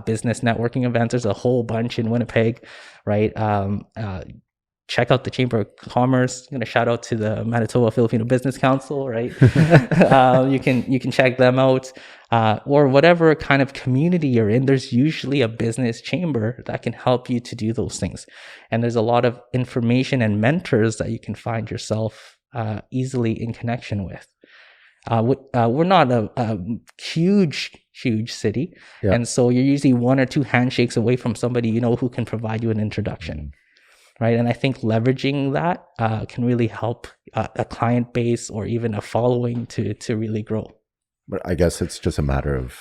business networking events. There's a whole bunch in Winnipeg, right? Check out the Chamber of Commerce. I'm going to shout out to the Manitoba Filipino Business Council, right? You can check them out, or whatever kind of community you're in. There's usually a business chamber that can help you to do those things, and there's a lot of information and mentors that you can find yourself easily in connection with. We're not a huge city, and so you're usually 1 or 2 handshakes away from somebody who can provide you an introduction. Right. And I think leveraging that can really help a client base or even a following to really grow. But I guess it's just a matter of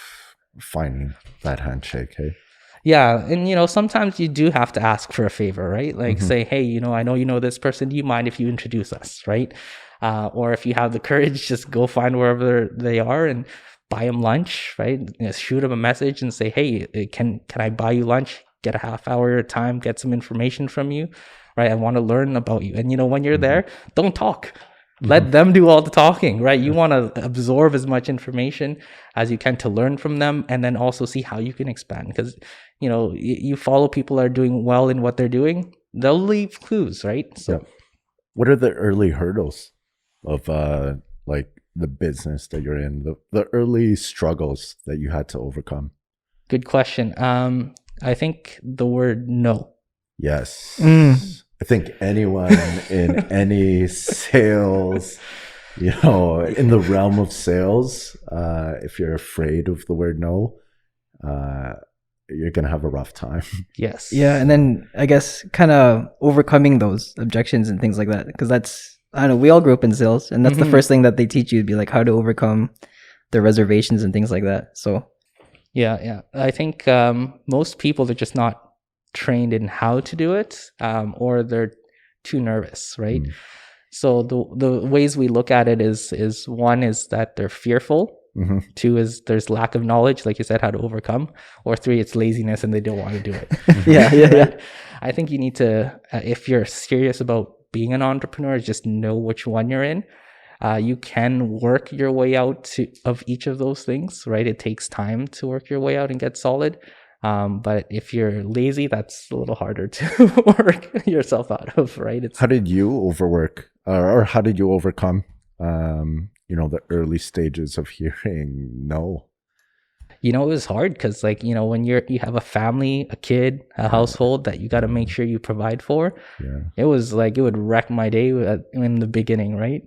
finding that handshake, hey? Yeah. And, sometimes you do have to ask for a favor, right? Like say, hey, I know you know this person. Do you mind if you introduce us, right? Or if you have the courage, just go find wherever they are and buy them lunch, right? Shoot them a message and say, hey, can I buy you lunch? Get a half hour time, get some information from you, right? I want to learn about you. And when you're there, don't talk. Let them do all the talking, right? You want to absorb as much information as you can to learn from them, and then also see how you can expand. Because, you follow people that are doing well in what they're doing, they'll leave clues, right? So, what are the early hurdles of like the business that you're in, the early struggles that you had to overcome? Good question. I think the word no. Yes. I think anyone in any sales, in the realm of sales, if you're afraid of the word no, you're going to have a rough time. Yes. Yeah. And then I guess kind of overcoming those objections and things like that. Because that's, I don't know, we all grew up in sales, and that's the first thing that they teach you, would be like how to overcome the reservations and things like that. So yeah. I think most people are just not trained in how to do it, or they're too nervous, right? So the ways we look at it is one is that they're fearful. 2 is there's lack of knowledge, like you said, how to overcome. Or 3, it's laziness and they don't want to do it. Yeah. I think you need to, if you're serious about being an entrepreneur, just know which one you're in. You can work your way out of each of those things, right? It takes time to work your way out and get solid. But if you're lazy, that's a little harder to work yourself out of, right? How did you overwork, or how did you overcome, the early stages of hearing no? It was hard because, like, when you have a family, a kid, a household that you got to make sure you provide for. Yeah. It was like, it would wreck my day in the beginning, right?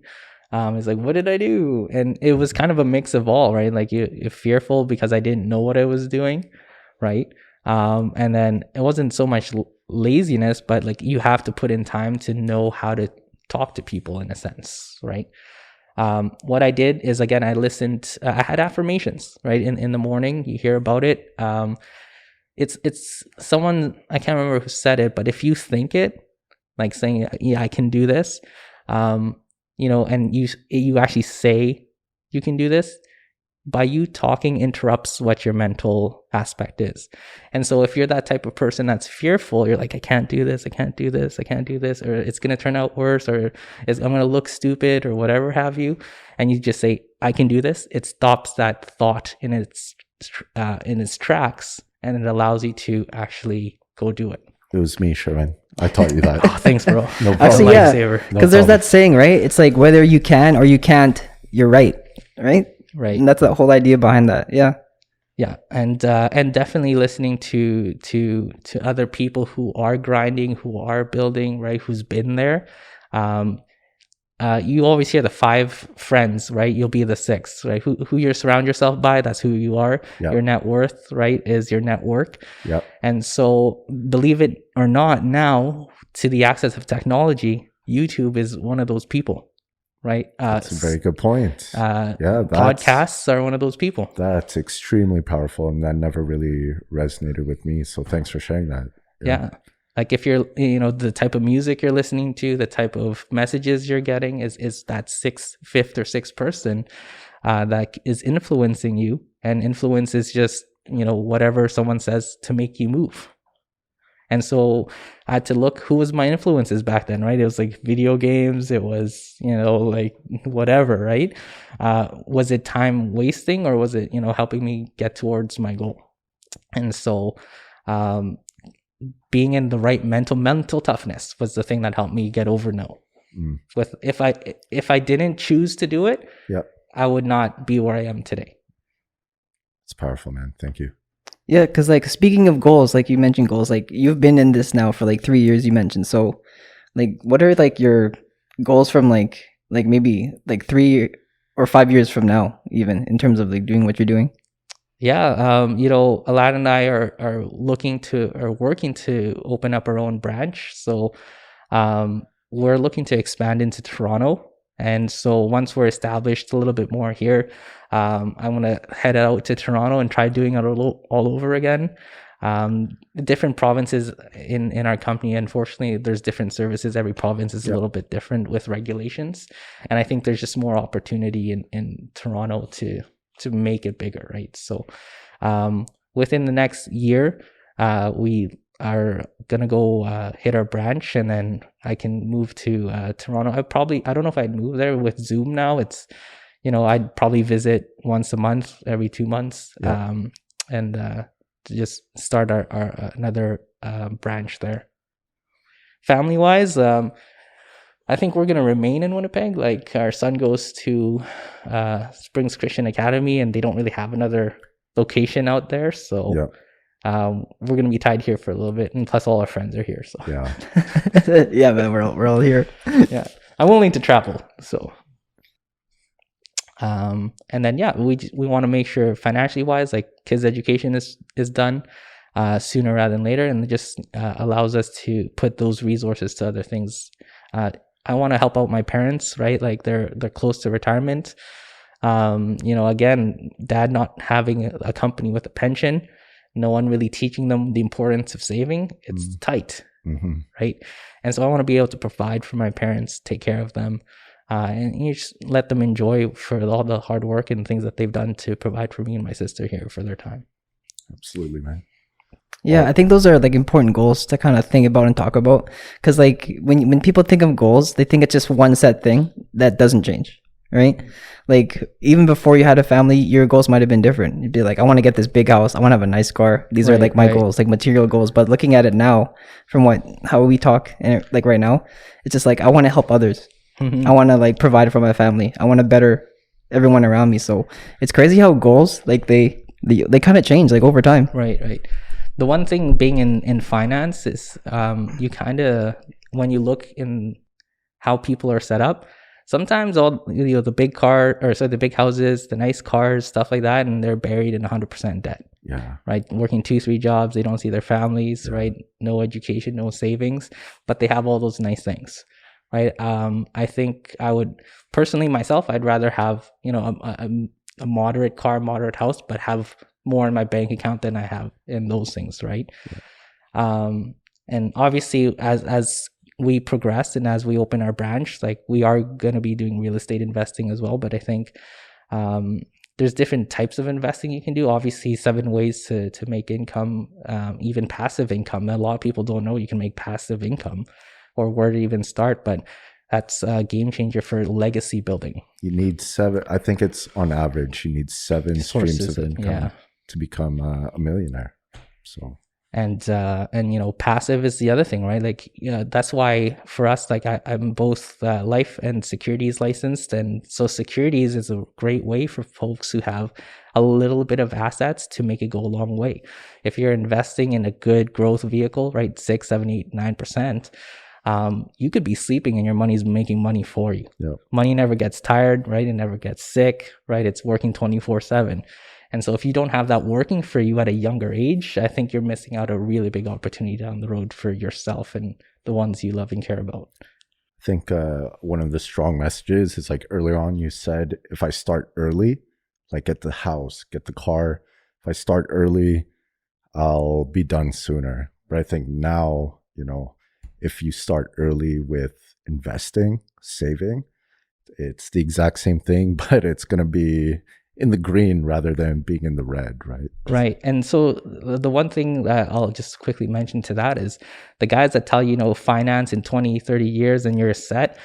It's like, what did I do? And it was kind of a mix of all, right? Like, you're fearful because I didn't know what I was doing, right? And then it wasn't so much laziness, but like, you have to put in time to know how to talk to people in a sense, right? What I did is, again, I listened, I had affirmations, right? In the morning, you hear about it. It's someone, I can't remember who said it, but if you think it, like saying, yeah, I can do this, and you actually say you can do this, by you talking interrupts what your mental aspect is. And so if you're that type of person that's fearful, you're like, I can't do this, I can't do this, I can't do this, or it's going to turn out worse, or I'm going to look stupid, or whatever have you, and you just say, I can do this, it stops that thought in its tracks, and it allows you to actually go do it. It was me, Cherwin. I taught you that. Oh, thanks, bro. No problem. Actually, yeah, Lifesaver. because there's that saying, right? It's like, whether you can or you can't, you're right, right? Right. And that's the whole idea behind that. Yeah. Yeah, and definitely listening to other people who are grinding, who are building, right? Who's been there. You always hear the 5 friends, right? You'll be the 6th, right? Who you surround yourself by, that's who you are. Yep. Your net worth, right, is your network. Yep. And so, believe it or not, now to the access of technology, YouTube is one of those people. Right. That's a very good point. Podcasts are one of those people. That's extremely powerful, and that never really resonated with me. So thanks for sharing that. Yeah. Like, if you're, the type of music you're listening to, the type of messages you're getting is that 5th or 6th person that is influencing you. And influence is just, whatever someone says to make you move. And so I had to look who was my influences back then, right? It was like video games. It was, like whatever, right? Was it time wasting, or was it, helping me get towards my goal? And so being in the right mental toughness was the thing that helped me get over no. With if I didn't choose to do it, I would not be where I am today. It's powerful, man. Thank you. Yeah, because like, speaking of goals, like you mentioned goals, like you've been in this now for like 3 years, you mentioned. So like, what are like your goals from like maybe like 3 or 5 years from now, even in terms of like doing what you're doing? Yeah, Alad and I are working to open up our own branch. So we're looking to expand into Toronto. And so once we're established a little bit more here, I want to head out to Toronto and try doing it all over again. Different provinces in our company, unfortunately, there's different services. Every province is a little bit different with regulations. And I think there's just more opportunity in Toronto to make it bigger, right? So within the next year, we are gonna go hit our branch, and then I can move to Toronto. I don't know if I'd move there with Zoom now. It's, I'd probably visit once a month, every 2 months, and to just start our another branch there. Family wise, I think we're gonna remain in Winnipeg. Like, our son goes to Springs Christian Academy, and they don't really have another location out there, so we're gonna be tied here for a little bit, and plus all our friends are here. So yeah, man, we're all here. Yeah, I'm willing to travel. So, and then we want to make sure financially wise, like, kids' education is done sooner rather than later, and it just allows us to put those resources to other things. I want to help out my parents, right? Like, they're close to retirement. Again, dad not having a company with a pension, no one really teaching them the importance of saving. It's tight, right? And so I want to be able to provide for my parents, take care of them, and just let them enjoy for all the hard work and things that they've done to provide for me and my sister here for their time. Absolutely, man. Yeah, I think those are like important goals to kind of think about and talk about. Because like when people think of goals, they think it's just one set thing that doesn't change, right? Like even before you had a family, your goals might have been different. You'd be like, I want to get this big house. I want to have a nice car. These are Right, like my right. goals, like material goals. But looking at it now, from how we talk and like right now, it's just like I want to help others. Mhm. I want to like provide for my family. I want to better everyone around me. So it's crazy how goals like they kind of change like over time. Right, right. The one thing being in finance is you kind of, when you look in how people are set up, sometimes all the big car, or so the big houses, the nice cars, stuff like that, and they're buried in 100% debt. Yeah. Right, working 2-3 jobs, they don't see their families. Yeah. Right, no education, no savings, but they have all those nice things. Right. I think I would personally myself, I'd rather have a moderate car, moderate house, but have more in my bank account than I have in those things. Right. And obviously, as we progress and as we open our branch, like we are going to be doing real estate investing as well. But I think there's different types of investing you can do. Obviously, 7 ways to make income, even passive income. A lot of people don't know you can make passive income or where to even start, but that's a game changer for legacy building. You need 7. I think it's on average, you need 7 streams Sources, of income to become a millionaire. So. And passive is the other thing, right? Like, that's why for us, like I'm both life and securities licensed. And so securities is a great way for folks who have a little bit of assets to make it go a long way. If you're investing in a good growth vehicle, right, 6, 7, 8, 9%, you could be sleeping and your money's making money for you. Yep. Money never gets tired, right? It never gets sick, right? It's working 24/7. And so if you don't have that working for you at a younger age, I think you're missing out a really big opportunity down the road for yourself and the ones you love and care about. I think one of the strong messages is like earlier on you said, if I start early, like get the house, get the car, if I start early, I'll be done sooner. But I think now, if you start early with investing, saving, it's the exact same thing, but it's going to be in the green rather than being in the red, right? Right. And so the one thing that I'll just quickly mention to that is the guys that tell finance in 20, 30 years and you're set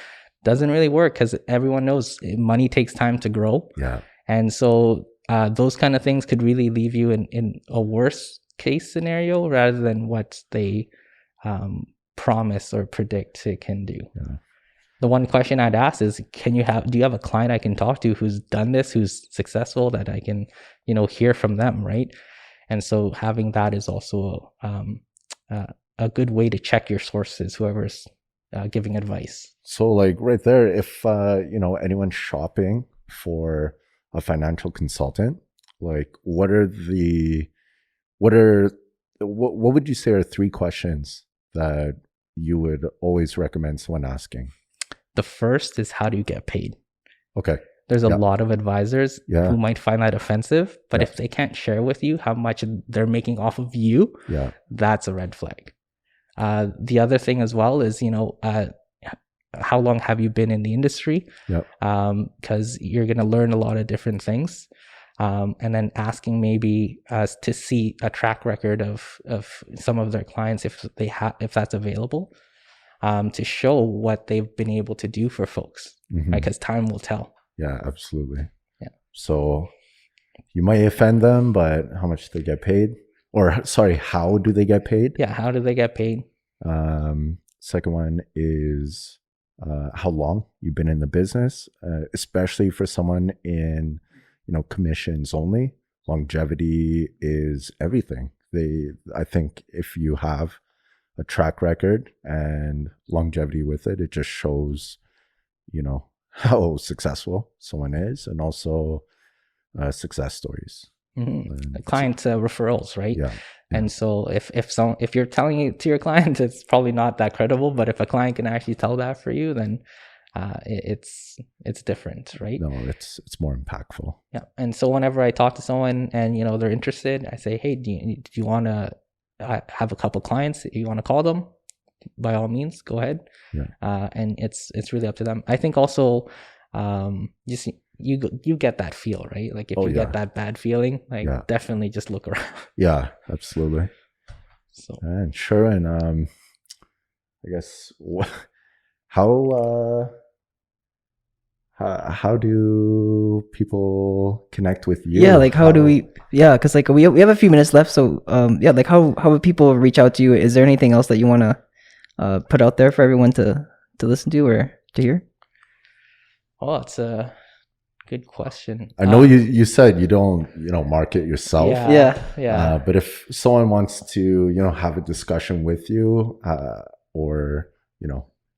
doesn't really work, because everyone knows money takes time to grow. Yeah. And so those kind of things could really leave you in a worse case scenario rather than what they promise or predict it can do. Yeah. The one question I'd ask is, do you have a client I can talk to who's done this, who's successful, that I can, hear from them, right? And so having that is also a good way to check your sources, whoever's giving advice. So like right there, if, anyone's shopping for a financial consultant, like what would you say are 3 questions that you would always recommend someone asking? The first is, how do you get paid? Okay. There's a lot of advisors who might find that offensive, but if they can't share with you how much they're making off of you, that's a red flag. The other thing as well is, how long have you been in the industry? Because you're going to learn a lot of different things. And then asking maybe to see a track record of some of their clients, if that's available. To show what they've been able to do for folks, right? Because time will tell. Yeah, absolutely. Yeah. So you might offend them, but how much do they get paid? Or sorry, how do they get paid? Yeah, how do they get paid? Second one is how long you've been in the business, especially for someone in commissions only. Longevity is everything. I think if you have a track record and longevity with it, it just shows, how successful someone is, and also success stories. Client referrals, right? Yeah. And so if you're telling it to your client, it's probably not that credible. But if a client can actually tell that for you, then it's different, right? No, it's more impactful. Yeah. And so whenever I talk to someone and they're interested, I say, hey, do you want to? I have a couple clients. If you want to call them, by all means, go ahead. Yeah. And it's really up to them. I think also, just you get that feel, right? Like if you get that bad feeling, definitely just look around. Yeah, absolutely. So, and Cherwin, I guess how how do people connect with you? Yeah, like how do we? Yeah, because like we have a few minutes left, so yeah, like how would people reach out to you? Is there anything else that you want to put out there for everyone to listen to or to hear? Oh, it's a good question. I know you said you don't market yourself. Yeah. But if someone wants to have a discussion with you, or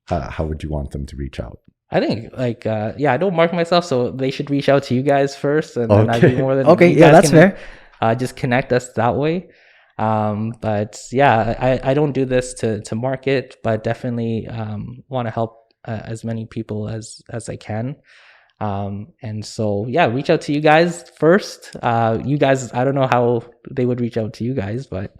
how would you want them to reach out? I think like I don't market myself, so they should reach out to you guys first, and then I'd be more than Okay. you Yeah, guys that's fair. just connect us that way. But yeah, I don't do this to market, but definitely want to help as many people as I can. And so yeah, reach out to you guys first. You guys, I don't know how they would reach out to you guys, but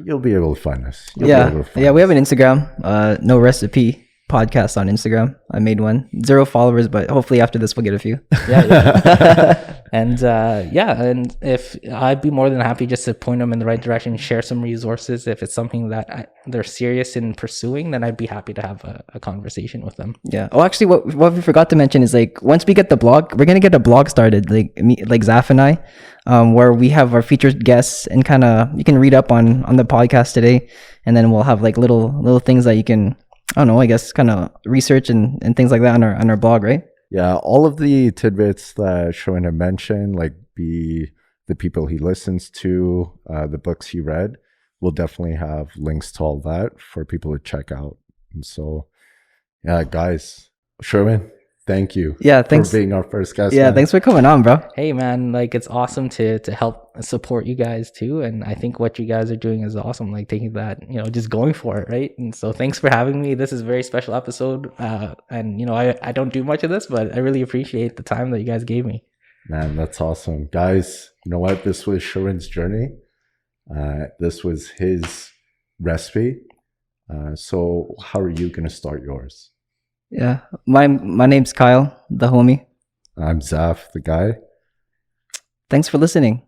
You'll be able to find us. You'll be Yeah, able to find yeah. We have us. an Instagram. No Recipe podcast on Instagram. I made one. 0 followers, but hopefully after this we'll get a few. yeah. And and if I'd be more than happy just to point them in the right direction, share some resources. If it's something that they're serious in pursuing, then I'd be happy to have a conversation with them. Yeah. Oh, actually, what we forgot to mention is like once we get the blog, we're gonna get a blog started. Like Zaf and I, where we have our featured guests and kind of you can read up on the podcast today, and then we'll have like little things that you can, I don't know, I guess kind of research and things like that on our blog, right? Yeah, all of the tidbits that Cherwin had mentioned, like the people he listens to, the books he read, we'll definitely have links to all that for people to check out. And so, yeah, guys, Cherwin, thank you. Yeah, thanks for being our first guest. Yeah, man. thanks for coming on, bro. Hey man, like it's awesome to help support you guys too, and I think what you guys are doing is awesome, like taking that, just going for it, right? And so thanks for having me. This is a very special episode, and I don't do much of this, but I really appreciate the time that you guys gave me. Man, that's awesome. Guys, you know what? This was Cherwin's journey. This was his recipe. So how are you going to start yours? Yeah, my name's Kyle, the homie. I'm Zaf, the guy. Thanks for listening.